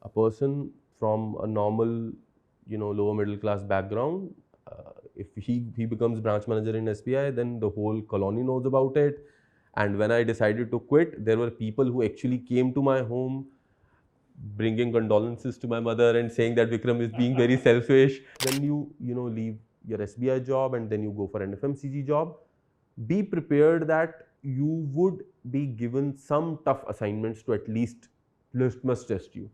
A person from a normal, lower middle class background, if he becomes branch manager in SBI, then the whole colony knows about it. And when I decided to quit, there were people who actually came to my home bringing condolences to my mother and saying that Vikram is being very selfish. When you leave your SBI job and then you go for an FMCG job, be prepared that you would be given some tough assignments to at least must test you.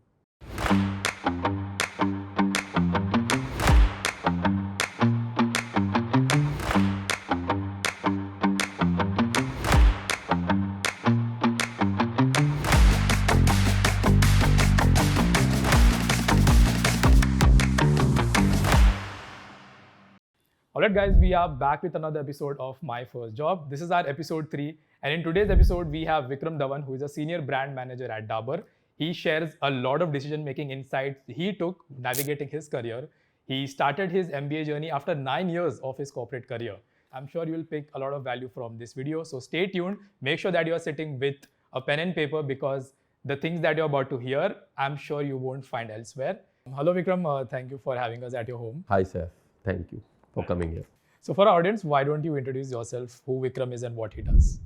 Alright guys, we are back with another episode of My First Job. This is our episode 3, and in today's episode we have Vikram Dhawan, who is a senior brand manager at Dabur. He shares a lot of decision making insights he took navigating his career. He started his MBA journey after 9 years of his corporate career. I'm sure you will pick a lot of value from this video, so stay tuned. Make sure that you are sitting with a pen and paper, because the things that you're about to hear, I'm sure you won't find elsewhere. Hello Vikram, thank you for having us at your home. Hi, Seth. Thank you for coming here. So for our audience, why don't you introduce yourself, who Vikram is and what he does?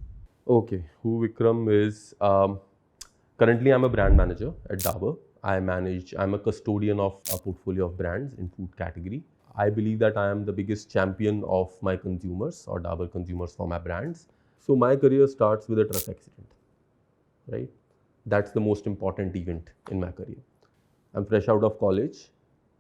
Okay, who Vikram is. Currently, I'm a brand manager at Dabur. I'm a custodian of a portfolio of brands in food category. I believe that I am the biggest champion of my consumers or Dabur consumers for my brands. So my career starts with a truck accident, right? That's the most important event in my career. I'm fresh out of college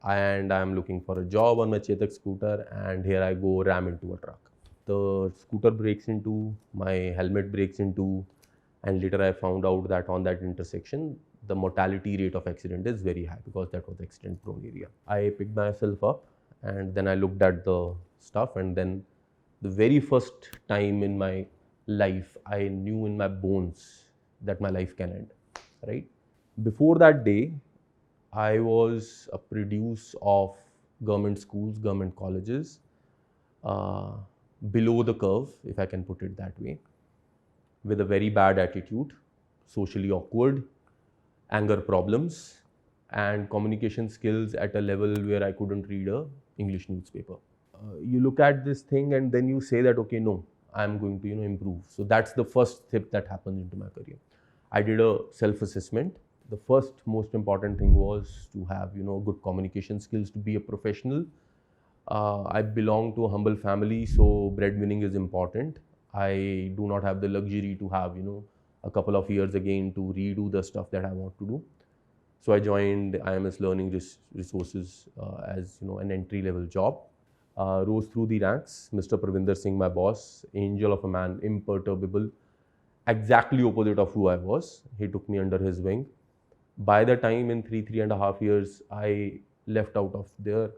and I'm looking for a job on my Chetak scooter, and here I go ram into a truck. The scooter breaks into, my helmet breaks into, and later I found out that on that intersection, the mortality rate of accident is very high because that was accident prone area. I picked myself up and then I looked at the stuff, and then the very first time in my life, I knew in my bones that my life can end, right? Before that day, I was a produce of government schools, government colleges, below the curve, if I can put it that way, with a very bad attitude, socially awkward, anger problems, and communication skills at a level where I couldn't read a English newspaper. You look at this thing and then you say that, okay, no, I'm going to improve. So that's the first step that happens into my career. I did a self-assessment. The first most important thing was to have good communication skills to be a professional. I belong to a humble family, so breadwinning is important. I do not have the luxury to have a couple of years again to redo the stuff that I want to do. So I joined IMS Learning Resources as an entry-level job. Rose through the ranks. Mr. Pravinder Singh, my boss, angel of a man, imperturbable, exactly opposite of who I was. He took me under his wing. By the time in 3.5 years, I left out of there,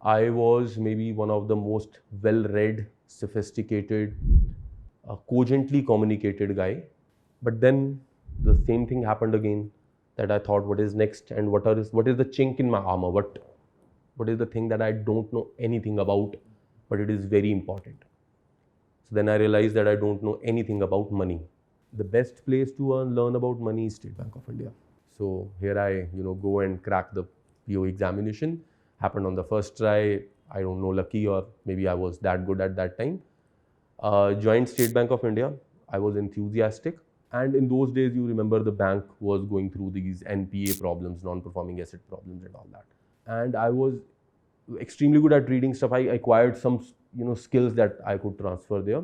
I was maybe one of the most well-read, sophisticated, cogently communicated guy. But then the same thing happened again, that I thought, what is next, and what is the chink in my armor? What is the thing that I don't know anything about, but it is very important? So then I realized that I don't know anything about money. The best place to learn about money is State Bank of India. So here I, go and crack the PO examination. Happened on the first try. I don't know, lucky, or maybe I was that good at that time. Joined State Bank of India. I was enthusiastic. And in those days, you remember the bank was going through these NPA problems, non-performing asset problems and all that. And I was extremely good at reading stuff. I acquired some, skills that I could transfer there.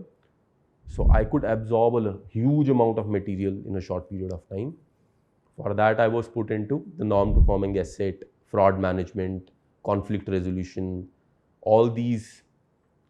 So I could absorb a huge amount of material in a short period of time. For that, I was put into the non-performing asset, fraud management, conflict resolution, all these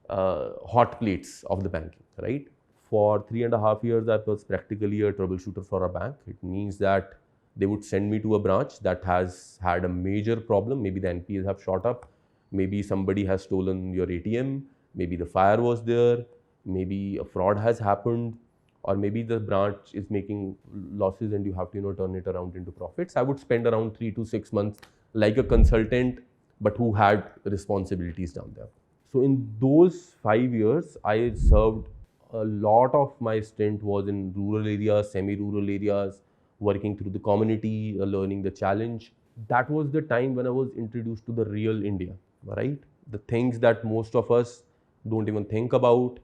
hot plates of the banking, right? For 3.5 years, I was practically a troubleshooter for a bank. It means that they would send me to a branch that has had a major problem. Maybe the NPAs have shot up. Maybe somebody has stolen your ATM. Maybe the fire was there. Maybe a fraud has happened. Or maybe the branch is making losses and you have to turn it around into profits. I would spend around 3 to 6 months like a consultant, but who had responsibilities down there. So in those 5 years, I served a lot of my stint was in rural areas, semi-rural areas, working through the community, learning the challenge. that was the time when I was introduced to the real India, right? The things that most of us don't even think about,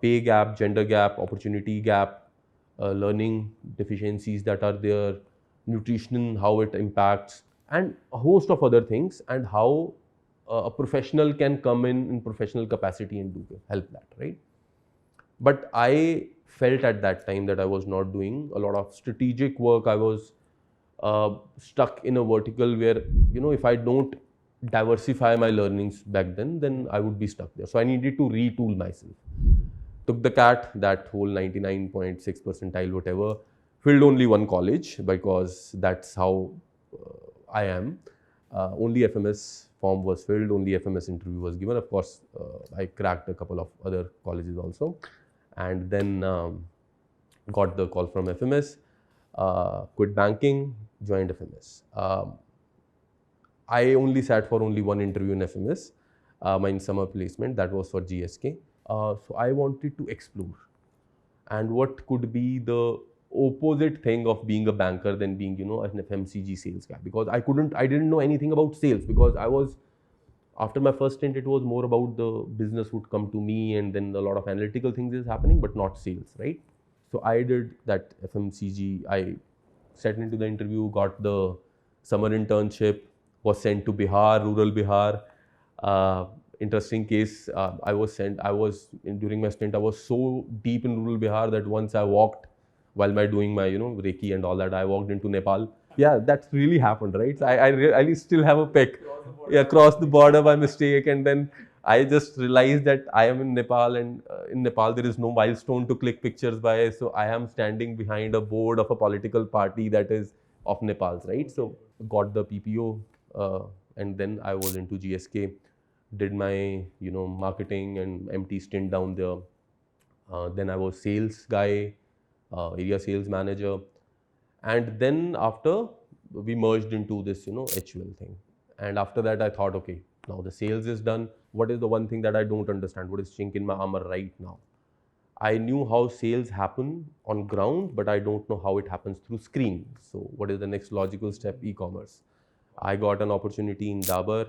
pay gap, gender gap, opportunity gap, learning deficiencies that are there, nutrition, how it impacts, and a host of other things, and how a professional can come in professional capacity and do help that, right? But I felt at that time that I was not doing a lot of strategic work. I was stuck in a vertical where, if I don't diversify my learnings back then I would be stuck there. So I needed to retool myself. Took the CAT, that whole 99.6 percentile, whatever, filled only one college because that's how I am. Only FMS form was filled, only FMS interview was given. Of course, I cracked a couple of other colleges also. And then got the call from FMS, quit banking, joined FMS. I only sat for only one interview in FMS, my summer placement, that was for GSK. So I wanted to explore. And what could be the opposite thing of being a banker than being, an FMCG sales guy? Because I didn't know anything about sales, because after my first stint, it was more about the business would come to me and then a lot of analytical things is happening, but not sales, right? So I did that FMCG. I sat into the interview, got the summer internship, was sent to Bihar, rural Bihar. Interesting case, during my stint, I was so deep in rural Bihar that once I walked, while doing my, Reiki and all that, I walked into Nepal. Yeah, that's really happened, right? So I still have a peck. Yeah, cross the border by mistake, and then I just realized that I am in Nepal, and in Nepal there is no milestone to click pictures by. So I am standing behind a board of a political party that is of Nepal's, right? So got the PPO, and then I was into GSK, did my marketing and empty stint down there. Then I was sales guy, area sales manager, and then after we merged into this HUL thing. And after that I thought, okay, now the sales is done. What is the one thing that I don't understand? What is chink in my armor right now? I knew how sales happen on ground, but I don't know how it happens through screen. So what is the next logical step? E-commerce. I got an opportunity in Dabur.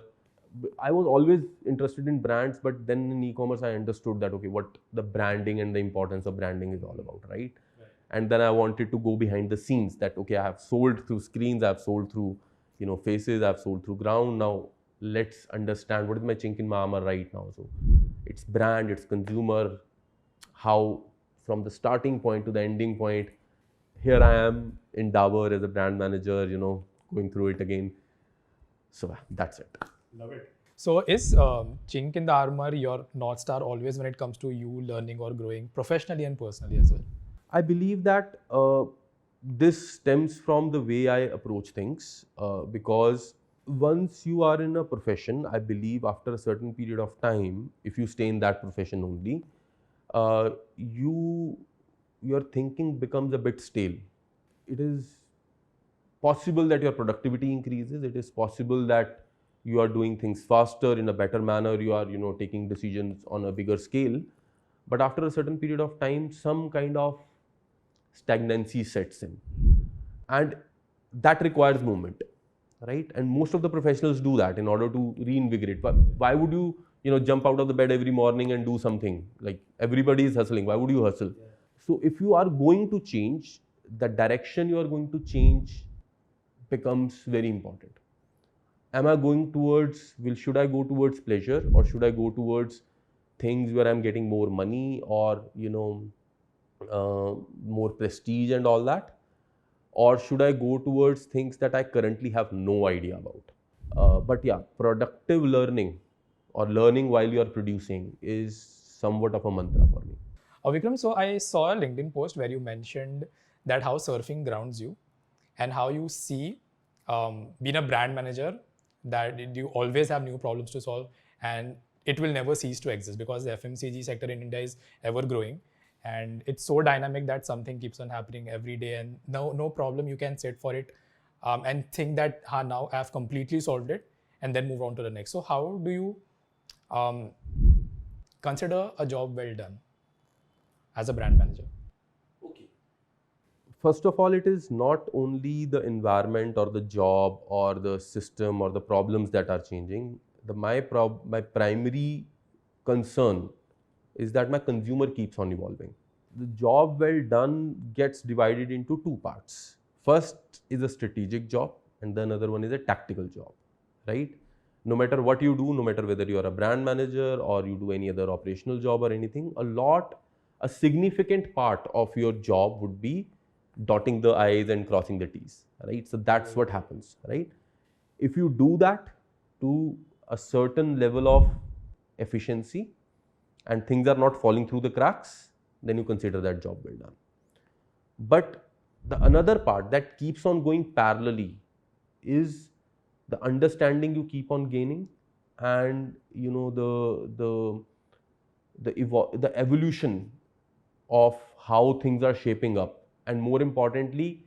I was always interested in brands, but then in e-commerce I understood that, okay, what the branding and the importance of branding is all about, right? And then I wanted to go behind the scenes, that, okay, I have sold through screens, I've sold through, faces, I've sold through ground. Now let's understand what is my chink in my armor right now. So it's brand, it's consumer, how from the starting point to the ending point, here I am in Dabur as a brand manager, going through it again. So that's it. Love it. So is chink in the armor your North Star always when it comes to you learning or growing professionally and personally as well? I believe that this stems from the way I approach things, because once you are in a profession, I believe after a certain period of time, if you stay in that profession only, your thinking becomes a bit stale. It is possible that your productivity increases. It is possible that you are doing things faster, in a better manner. You are, taking decisions on a bigger scale. But after a certain period of time, some kind of stagnancy sets in, and that requires movement, right? And most of the professionals do that in order to reinvigorate. But why would you, jump out of the bed every morning and do something? Like, everybody is hustling. Why would you hustle? Yeah. So if you are going to change, the direction you are going to change becomes very important. Am I going towards, should I go towards pleasure, or should I go towards things where I'm getting more money, or, more prestige and all that? Or should I go towards things that I currently have no idea about? But yeah, productive learning, or learning while you are producing, is somewhat of a mantra for me. Vikram, so I saw a LinkedIn post where you mentioned that how surfing grounds you, and how you see being a brand manager, that you always have new problems to solve, and it will never cease to exist because the FMCG sector in India is ever growing, and it's so dynamic that something keeps on happening every day, and no problem, you can sit for it and think that now I have completely solved it, and then move on to the next. So how do you consider a job well done as a brand manager? Okay. First of all, it is not only the environment or the job or the system or the problems that are changing. My primary concern is that my consumer keeps on evolving. The job well done gets divided into two parts. First is a strategic job, and the another one is a tactical job, right? No matter what you do, no matter whether you are a brand manager or you do any other operational job or anything, a significant part of your job would be dotting the I's and crossing the T's, right? So that's what happens, right? If you do that to a certain level of efficiency and things are not falling through the cracks, then you consider that job well done. But the another part that keeps on going parallelly is the understanding you keep on gaining, and the evolution of how things are shaping up, and more importantly,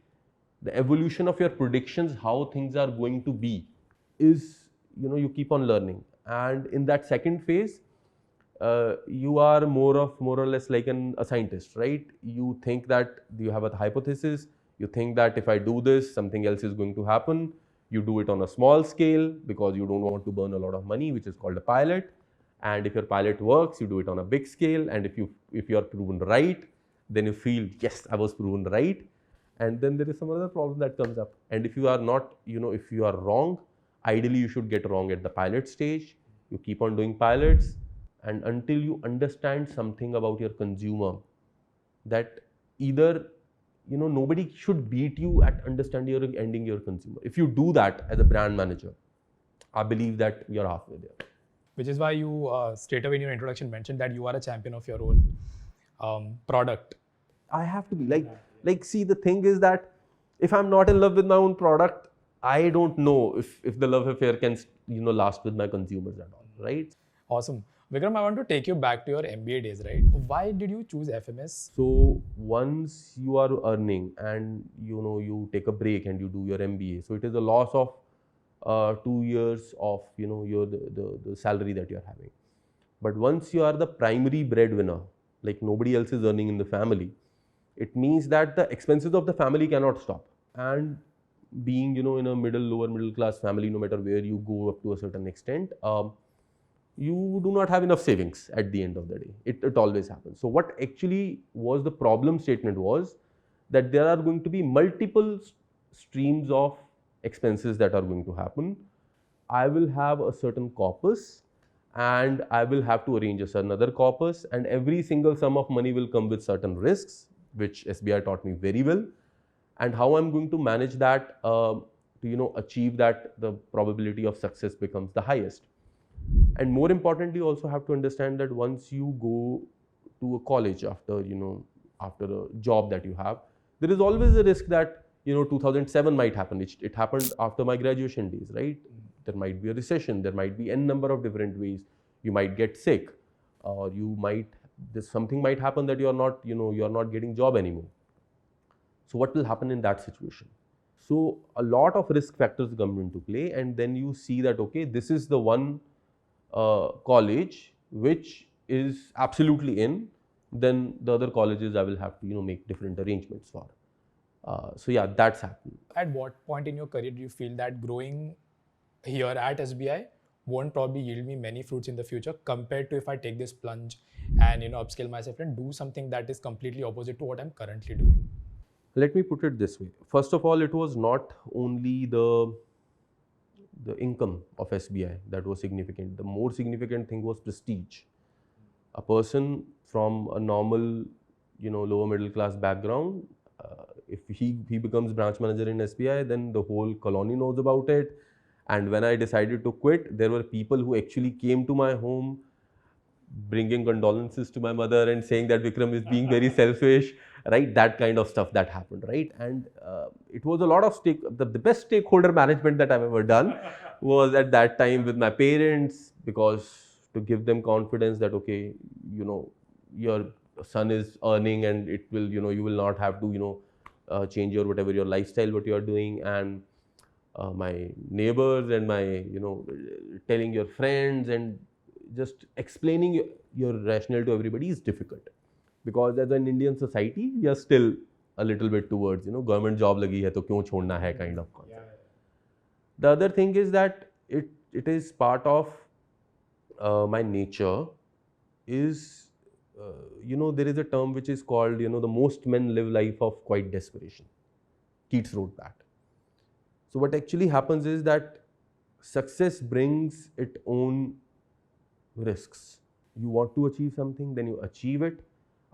the evolution of your predictions, how things are going to be, is you keep on learning. And in that second phase, you are more or less like a scientist, right? You think that you have a hypothesis, you think that if I do this, something else is going to happen. You do it on a small scale because you don't want to burn a lot of money, which is called a pilot. And if your pilot works, you do it on a big scale. And if you are proven right, then you feel, yes, I was proven right. And then there is some other problem that comes up. And if you are not, if you are wrong, ideally you should get wrong at the pilot stage. You keep on doing pilots, and until you understand something about your consumer, that either nobody should beat you at understanding or ending your consumer. If you do that as a brand manager, I believe that you're halfway there. Which is why you straight away in your introduction mentioned that you are a champion of your own product. I have to be like see, the thing is that if I'm not in love with my own product, I don't know if the love affair can last with my consumers at all, right? Awesome. Vikram, I want to take you back to your MBA days, right? Why did you choose FMS? So once you are earning and you take a break and you do your MBA, so it is a loss of 2 years of the salary that you are having. But once you are the primary breadwinner, like nobody else is earning in the family, it means that the expenses of the family cannot stop. And being in a lower middle class family, no matter where you go up to a certain extent, you do not have enough savings at the end of the day. It always happens. So what actually was the problem statement was that there are going to be multiple streams of expenses that are going to happen. I will have a certain corpus, and I will have to arrange another corpus, and every single sum of money will come with certain risks, which SBI taught me very well, and how I'm going to manage that to achieve that, the probability of success becomes the highest. And more importantly, also have to understand that once you go to a college after a job that you have, there is always a risk that 2007 might happen. It happened after my graduation days, right? There might be a recession, there might be n number of different ways. You might get sick, or something might happen that you're not getting job anymore. So what will happen in that situation? So a lot of risk factors come into play, and then you see that, okay, this is the one college which is absolutely in, then the other colleges I will have to make different arrangements for. So yeah, that's happened. At what point in your career do you feel that growing here at SBI won't probably yield me many fruits in the future compared to if I take this plunge and upskill myself and do something that is completely opposite to what I'm currently doing? Let me put it this way. First of all, it was not only the income of SBI that was significant. The more significant thing was prestige. A person from a normal, lower middle class background, if he becomes branch manager in SBI, then the whole colony knows about it. And when I decided to quit, there were people who actually came to my home, bringing condolences to my mother and saying that Vikram is being very selfish, right? That kind of stuff that happened, right? And it was a lot of the best stakeholder management that I've ever done was at that time with my parents, because to give them confidence that, okay, your son is earning and it will, you will not have to, change your whatever your lifestyle, what you are doing. And my neighbors and my, telling your friends and just explaining your rationale to everybody is difficult, because as an Indian society, we are still a little bit towards, government job lagi hai to kyun chhodna hai kind of concept. The other thing is that it is part of my nature is, there is a term which is called, the most men live life of quiet desperation. Keats wrote that. So what actually happens is that success brings its own risks. You want to achieve something, then you achieve it.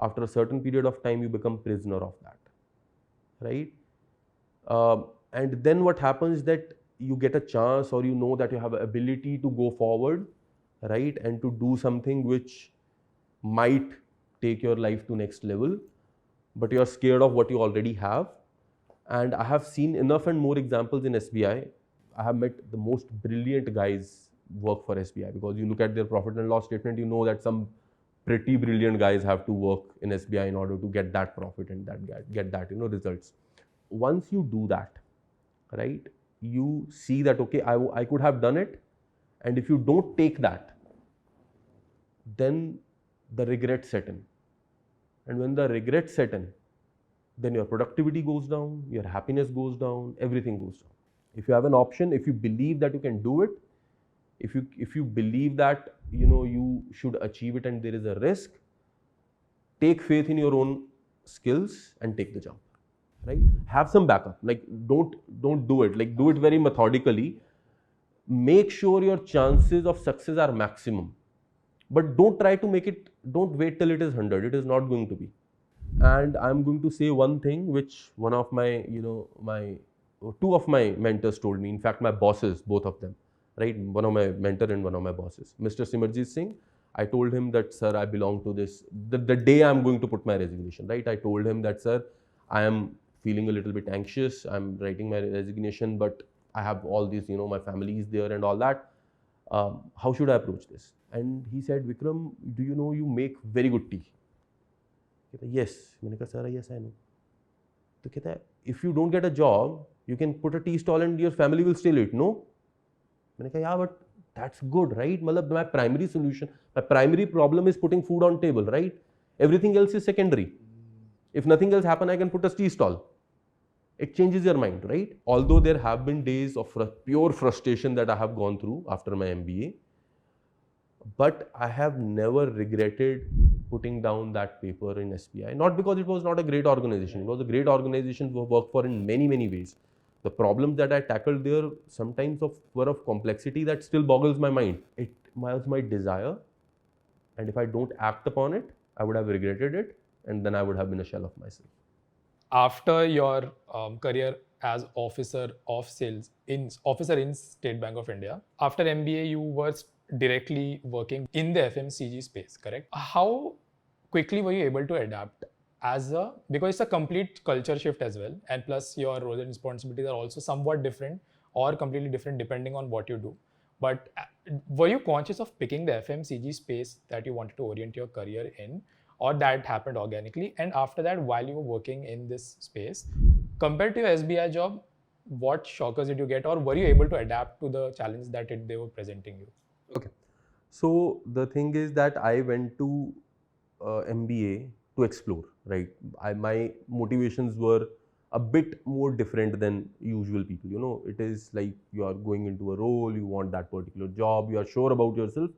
After a certain period of time, you become prisoner of that, right? And then what happens that you get a chance, or that you have an ability to go forward, right, and to do something which might take your life to next level, but you are scared of what you already have. And I have seen enough and more examples in SBI. I have met the most brilliant guys work for SBI, because you look at their profit and loss statement, you know that some pretty brilliant guys have to work in SBI in order to get that profit and get that results. Once you do that, right, you see that, okay, I could have done it, and if you don't take that, then the regret set in. And when the regret set in, then your productivity goes down, your happiness goes down, everything goes down. If you have an option, if you believe that you can do it, if you believe that you should achieve it and there is a risk, take faith in your own skills and take the jump, right? Have some backup. Like don't do it. Like do it very methodically. Make sure your chances of success are maximum, but don't try to make it. Don't wait till it is 100. It is not going to be. And I'm going to say one thing which one of my two of my mentors told me. In fact, my bosses, both of them, right? One of my mentor and one of my bosses, Mr. Simarjit Singh. I told him that, sir, I belong to this. The day I'm going to put my resignation, right? I told him that, sir, I am feeling a little bit anxious. I'm writing my resignation, but I have all these, my family is there and all that. How should I approach this? And he said, Vikram, do you know you make very good tea? Yes. मैंने कहा, sir, yes, I know. तो कहता है, if you don't get a job, you can put a tea stall and your family will still eat, no? मैंने कहा, yeah, but that's good, right? मतलब my primary solution, my primary problem is putting food on table, right? Everything else is secondary. If nothing else happen, I can put a tea stall. It changes your mind, right? Although there have been days of pure frustration that I have gone through after my MBA, but I have never regretted putting down that paper in SBI. Not because it was not a great organization. It was a great organization to work for in many, many ways. The problems that I tackled there sometimes were of complexity that still boggles my mind. It was my desire, and if I don't act upon it, I would have regretted it, and then I would have been a shell of myself. After your career as officer of sales officer in State Bank of India, after MBA you were directly working in the FMCG space, correct? How quickly were you able to adapt because it's a complete culture shift as well, and plus your roles and responsibilities are also somewhat different or completely different depending on what you do. But were you conscious of picking the FMCG space that you wanted to orient your career in, or that happened organically? And after that, while you were working in this space, compared to your SBI job, what shockers did you get, or were you able to adapt to the challenge that they were presenting you? Okay. So the thing is that I went to MBA to explore, right? My motivations were a bit more different than usual people. It is like you are going into a role, you want that particular job, you are sure about yourself.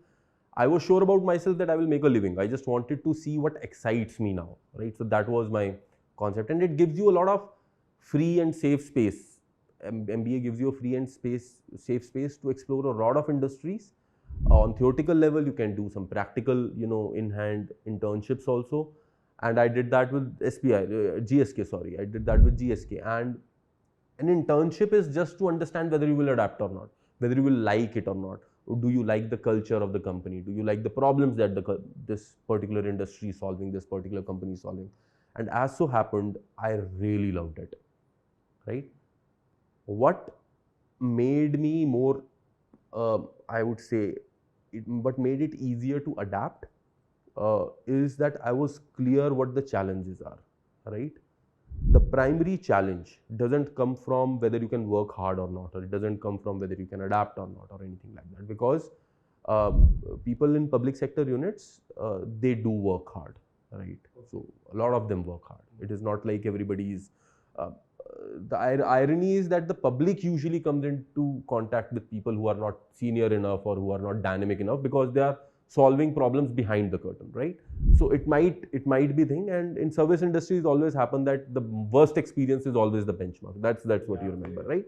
I was sure about myself that I will make a living. I just wanted to see what excites me now, right? So that was my concept, and it gives you a lot of free and safe space. MBA gives you a free and safe space to explore a lot of industries. On theoretical level, you can do some practical, in-hand internships also. And I did that with GSK, sorry. I did that with GSK. And an internship is just to understand whether you will adapt or not, whether you will like it or not. Do you like the culture of the company? Do you like the problems that this particular industry is solving, this particular company is solving? And as so happened, I really loved it, right? What made me more, I would say, what made it easier to adapt is that I was clear what the challenges are, right? The primary challenge doesn't come from whether you can work hard or not, or it doesn't come from whether you can adapt or not, or anything like that. Because people in public sector units, they do work hard, right? So a lot of them work hard. It is not like everybody is. The irony is that the public usually comes into contact with people who are not senior enough or who are not dynamic enough because they are solving problems behind the curtain, right? So it might be thing, and in service industries always happen that the worst experience is always the benchmark. That's what you remember, right?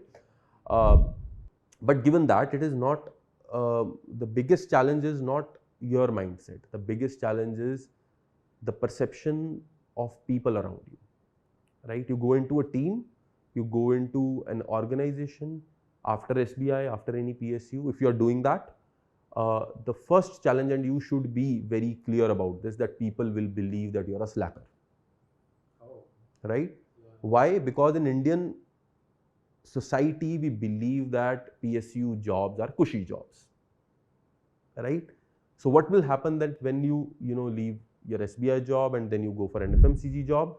But given that, it is not the biggest challenge is not your mindset. The biggest challenge is the perception of people around you, right? You go into a team, you go into an organization after SBI, after any PSU. If you are doing that, the first challenge, and you should be very clear about this, that people will believe that you are a slacker. Right? Yeah. Why? Because in Indian society, we believe that PSU jobs are cushy jobs. Right? So what will happen that when you leave your SBI job and then you go for an FMCG job,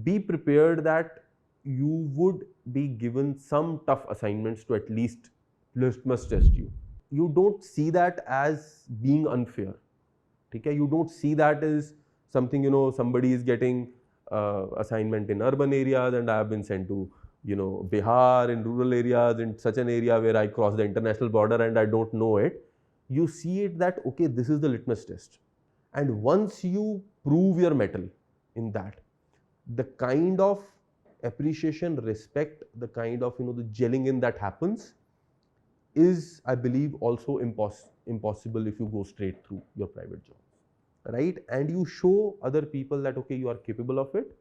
be prepared that you would be given some tough assignments to at least litmus test you. You don't see that as being unfair. Okay? You don't see that as something, somebody is getting assignment in urban areas and I have been sent to, Bihar, in rural areas, in such an area where I cross the international border and I don't know it. You see it that, okay, this is the litmus test. And once you prove your mettle in that, the kind of appreciation, respect, the kind of, the gelling in that happens is, I believe, also impossible if you go straight through your private job, right? And you show other people that, okay, you are capable of it.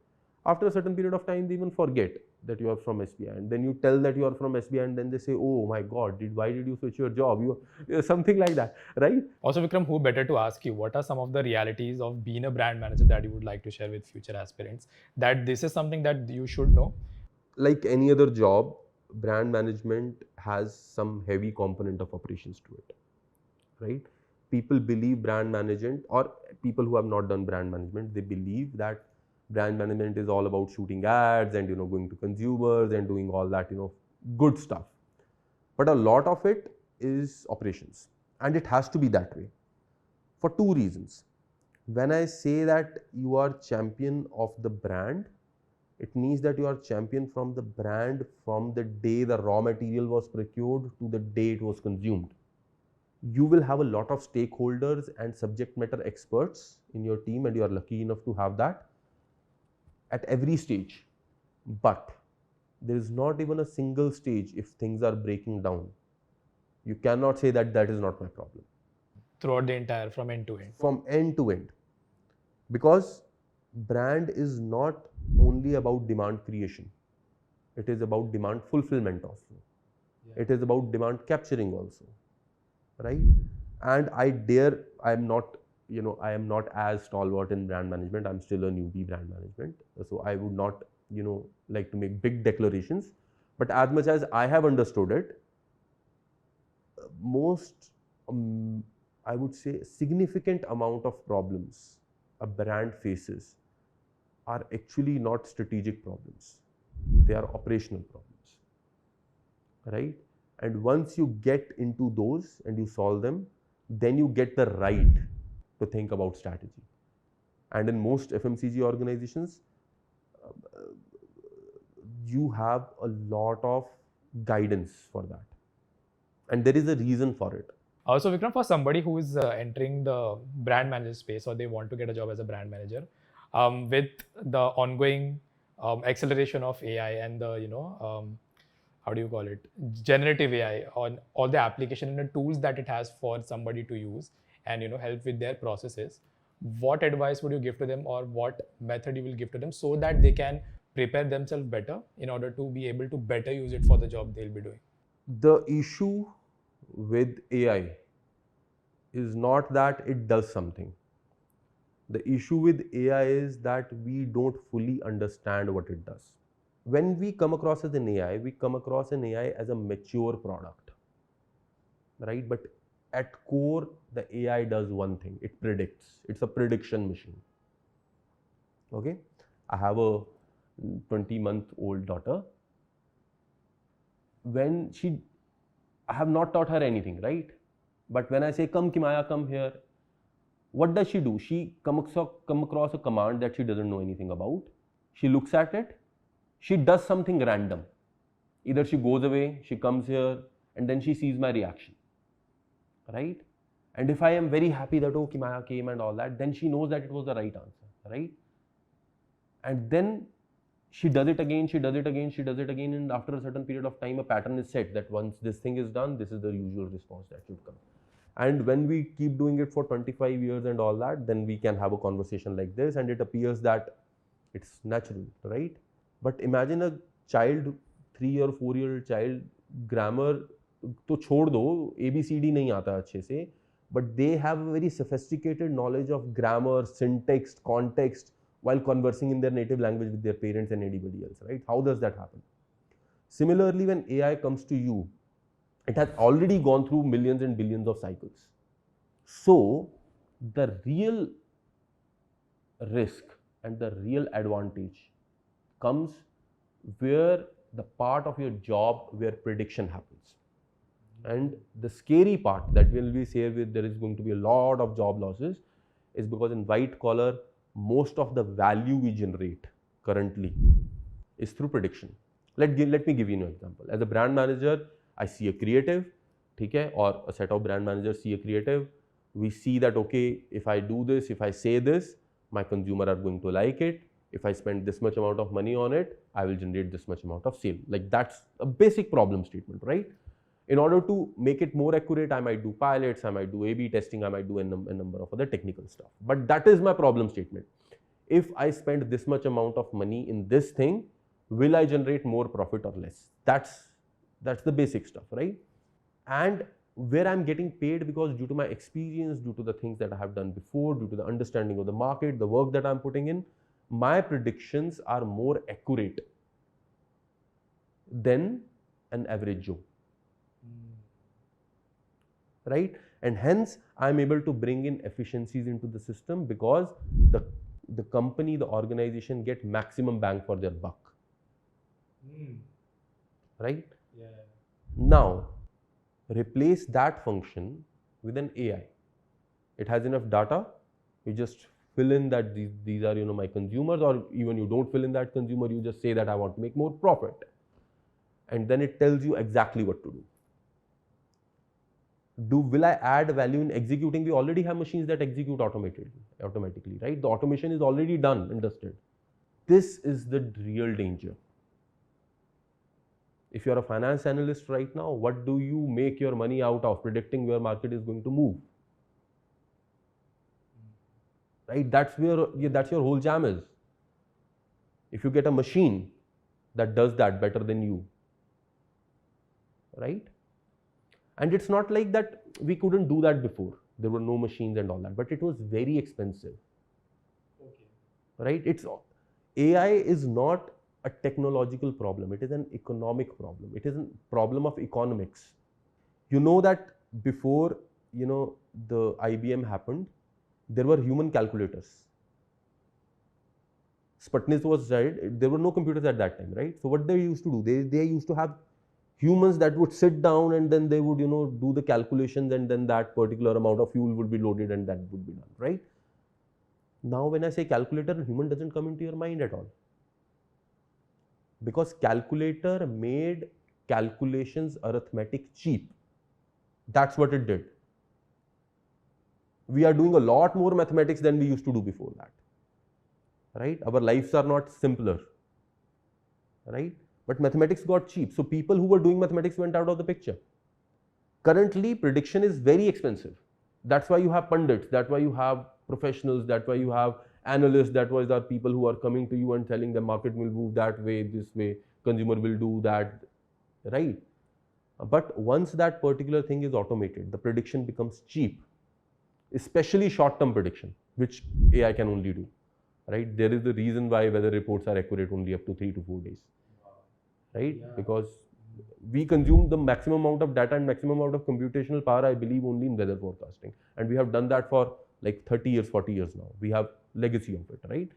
After a certain period of time, they even forget that you are from SBI, and then you tell that you are from SBI, and then they say, oh my God, why did you switch your job? Something like that, right? Also, Vikram, who better to ask you, what are some of the realities of being a brand manager that you would like to share with future aspirants, that this is something that you should know? Like any other job, brand management has some heavy component of operations to it, right? People believe brand management, or people who have not done brand management, they believe that brand management is all about shooting ads and going to consumers and doing all that good stuff. But a lot of it is operations, and it has to be that way for two reasons. When I say that you are champion of the brand, it means that you are champion from the brand from the day the raw material was procured to the day it was consumed. You will have a lot of stakeholders and subject matter experts in your team, and you are lucky enough to have that at every stage. But there is not even a single stage if things are breaking down. You cannot say that that is not my problem. Throughout the entire, from end to end. From end to end. Because brand is not only about demand creation. It is about demand fulfillment also. Yeah. It is about demand capturing also. Right? And I am not as stalwart in brand management. I'm still a newbie brand management. So I would not, like to make big declarations. But as much as I have understood it, most, I would say, significant amount of problems a brand faces are actually not strategic problems. They are operational problems, right? And once you get into those and you solve them, then you get the right to think about strategy. And in most FMCG organizations, you have a lot of guidance for that. And there is a reason for it. Also, Vikram, for somebody who is entering the brand manager space, or they want to get a job as a brand manager, with the ongoing acceleration of AI and the, how do you call it, generative AI, on all the application and the tools that it has for somebody to use and help with their processes, what advice would you give to them, or what method you will give to them so that they can prepare themselves better in order to be able to better use it for the job they'll be doing? The issue with AI is not that it does something. The issue with AI is that we don't fully understand what it does. When we come across as an AI, we come across an AI as a mature product, right? But at core, the AI does one thing: it predicts. It's a prediction machine. Okay? I have a 20-month-old daughter. I have not taught her anything, right? But when I say, come Kimaya, come here, What does she do? She come across a command that she doesn't know anything about. She looks at it. She does something random. Either she goes away, she comes here, and then she sees my reaction, right? And if I am very happy that, okay, Maya came and all that, then she knows that it was the right answer, right? And then she does it again, she does it again, she does it again, and after a certain period of time, a pattern is set that once this thing is done, this is the usual response that should come. And when we keep doing it for 25 years and all that, then we can have a conversation like this, and it appears that it's natural, right? But imagine a child, 3 or 4-year-old child, grammar तो छोड़ दो, ABCD नहीं आता अच्छे से, but they have a very sophisticated knowledge of grammar, syntax, context while conversing in their native language with their parents and anybody else, right? How does that happen? Similarly, when AI comes to you, it has already gone through millions and billions of cycles. So the real risk and the real advantage comes where the part of your job where prediction happens. And the scary part that will be say with there is going to be a lot of job losses is because in white collar, most of the value we generate currently is through prediction. Let me give you an example. As a brand manager, I see a creative, okay, or a set of brand managers see a creative. We see that, okay, if I do this, if I say this, my consumer are going to like it. If I spend this much amount of money on it, I will generate this much amount of sale. Like that's a basic problem statement, right? In order to make it more accurate, I might do pilots, I might do A/B testing, I might do a number of other technical stuff. But that is my problem statement. If I spend this much amount of money in this thing, will I generate more profit or less? That's the basic stuff, right? And where I'm getting paid because due to my experience, due to the things that I have done before, due to the understanding of the market, the work that I'm putting in, my predictions are more accurate than an average Joe. Right? And hence I'm able to bring in efficiencies into the system because the company, the organization get maximum bang for their buck. Right? Yeah. Now replace that function with an AI. It has enough data. You just fill in that these are my consumers, or even you don't fill in that consumer, you just say that I want to make more profit. And then it tells you exactly what to do. Will I add value in executing? We already have machines that execute automatically, right? The automation is already done and dusted. This is the real danger. If you're a finance analyst right now, what do you make your money out of? Predicting where market is going to move. Right? That's your whole jam is. If you get a machine that does that better than you, right? And it's not like that we couldn't do that before. There were no machines and all that, but it was very expensive. Okay. Right? AI is not a technological problem. It is an economic problem. It is a problem of economics. You know that before, the IBM happened, there were human calculators. Sputnik was right. There were no computers at that time, right? So what they used to do, they used to have humans that would sit down and then they would, do the calculations, and then that particular amount of fuel would be loaded and that would be done, right? Now, when I say calculator, human doesn't come into your mind at all. Because calculator made calculations arithmetic cheap. That's what it did. We are doing a lot more mathematics than we used to do before that, right? Our lives are not simpler, right? But mathematics got cheap. So people who were doing mathematics went out of the picture. Currently, prediction is very expensive. That's why you have pundits, that's why you have professionals, that's why you have analysts, that's why there are people who are coming to you and telling the market will move that way, this way, consumer will do that, right? But once that particular thing is automated, the prediction becomes cheap, especially short-term prediction, which AI can only do, right? There is the reason why weather reports are accurate only up to 3 to 4 days. Right? Yeah. Because we consume the maximum amount of data and maximum amount of computational power, I believe, only in weather forecasting. And we have done that for like 30 years, 40 years now. We have legacy of it, right?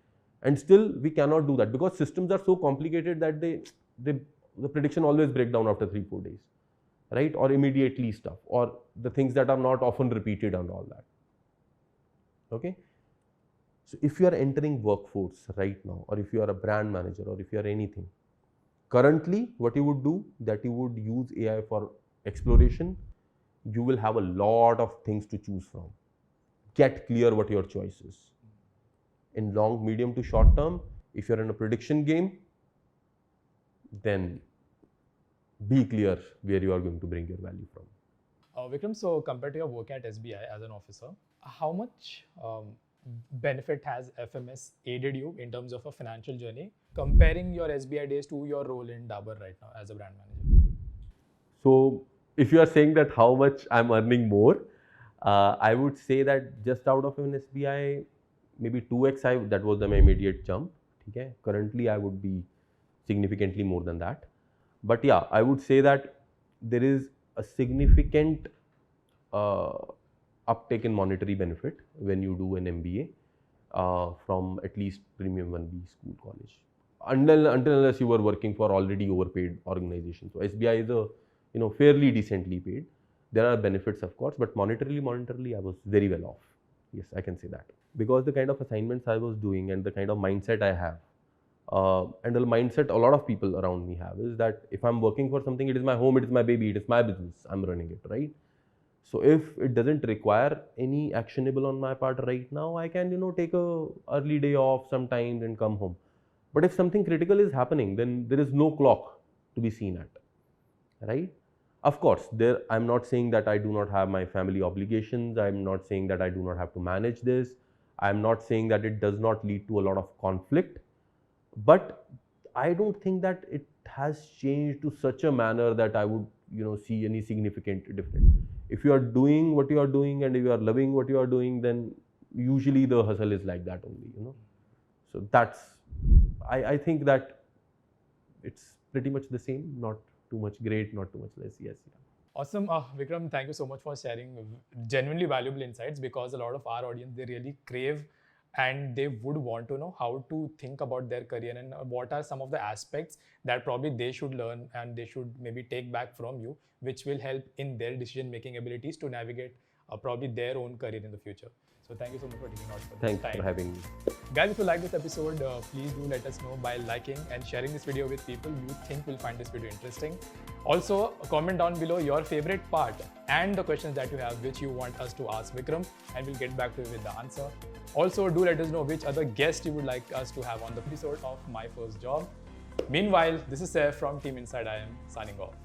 And still we cannot do that because systems are so complicated that the prediction always break down after 3-4 days, right? Or immediately stuff, or the things that are not often repeated and all that, Okay. So if you are entering workforce right now, or if you are a brand manager, or if you are anything, currently what you would do, that you would use AI for exploration. You will have a lot of things to choose from. Get clear what your choice is. In long, medium to short term, if you're in a prediction game, then be clear where you are going to bring your value from. Vikram, so compared to your work at SBI as an officer, how much benefit has FMS aided you in terms of a financial journey, comparing your SBI days to your role in Dabur right now as a brand manager? So if you are saying that how much I'm earning more, I would say that just out of an SBI, maybe 2x, that was my immediate jump. Okay? Currently, I would be significantly more than that. But yeah, I would say that there is a significant uptake in monetary benefit when you do an MBA from at least premium 1B school college. Until unless you were working for already overpaid organizations. So SBI is a fairly decently paid. There are benefits, of course, but monetarily I was very well off. Yes, I can say that. Because the kind of assignments I was doing and the kind of mindset I have, and the mindset a lot of people around me have, is that if I'm working for something, it is my home, it is my baby, it is my business, I'm running it, right? So if it doesn't require any actionable on my part right now, I can, take a early day off sometimes and come home. But if something critical is happening, then there is no clock to be seen at, right? Of course, I'm not saying that I do not have my family obligations. I'm not saying that I do not have to manage this. I'm not saying that it does not lead to a lot of conflict. But I don't think that it has changed to such a manner that I would, see any significant difference. If you are doing what you are doing and if you are loving what you are doing, then usually the hustle is like that only, So I think that it's pretty much the same, not too much great, not too much less. Yes. Yeah. Awesome. Vikram, thank you so much for sharing genuinely valuable insights, because a lot of our audience, they really crave and they would want to know how to think about their career and what are some of the aspects that probably they should learn and they should maybe take back from you, which will help in their decision making abilities to navigate probably their own career in the future. So thank you so much for taking out for this time. Thanks for having me. Guys, if you like this episode, please do let us know by liking and sharing this video with people you think will find this video interesting. Also, comment down below your favorite part and the questions that you have which you want us to ask Vikram, and we'll get back to you with the answer. Also, do let us know which other guest you would like us to have on the episode of My First Job. Meanwhile, this is Saif from Team Inside IM signing off.